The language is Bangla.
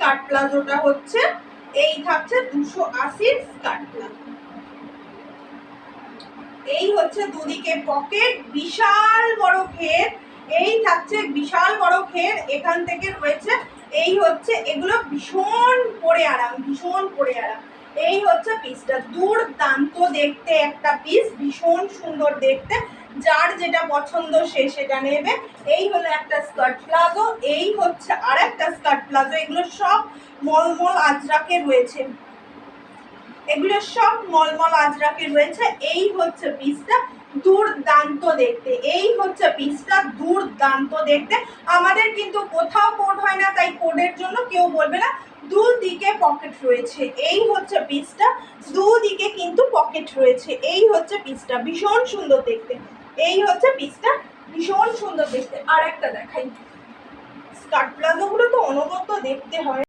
স্কার্ট প্লাজোটা হচ্ছে এই থাকছে 280 স্কার্ট প্লাজো। এই হচ্ছে দুদিকে পকেট, বিশাল বড় ঘের, এই থাকছে বিশাল বড় ঘের, এখান থেকে রয়েছে এই হচ্ছে, এগুলো ভীষণ পরে আরাম, ভীষণ পরে আরাম। এই হচ্ছে পিসটা, দুর্দান্ত দেখতে একটা পিস, ভীষণ সুন্দর দেখতে, যার যেটা পছন্দ সে সেটা নেবে। এই হলো একটা স্কার্ট প্লাজো, এই হচ্ছে আর একটা স্কার্ট প্লাজো। এগুলো সব মলমল আজরাকে রয়েছে, এগুলো সব মলমল আজরাকে রয়েছে। এই হচ্ছে পিসটা, দুর্দান্ত দেখতে, এই হচ্ছে পিসটা, দুর্দান্ত দেখতে। আমাদের কিন্তু কোথাও কোড হয় না, তাই কোডের জন্য কেউ বলবে না। দুদিকে পকেট রয়েছে, এই হচ্ছে পিসটা, দুদিকে কিন্তু পকেট রয়েছে। এই হচ্ছে পিসটা, ভীষণ সুন্দর দেখতে। এই হচ্ছে পিসটা, ভীষণ সুন্দর দেখতে। আর একটা দেখাই, স্কার্ট প্লাজোগুলো তো অনবদ্য দেখতে হয়।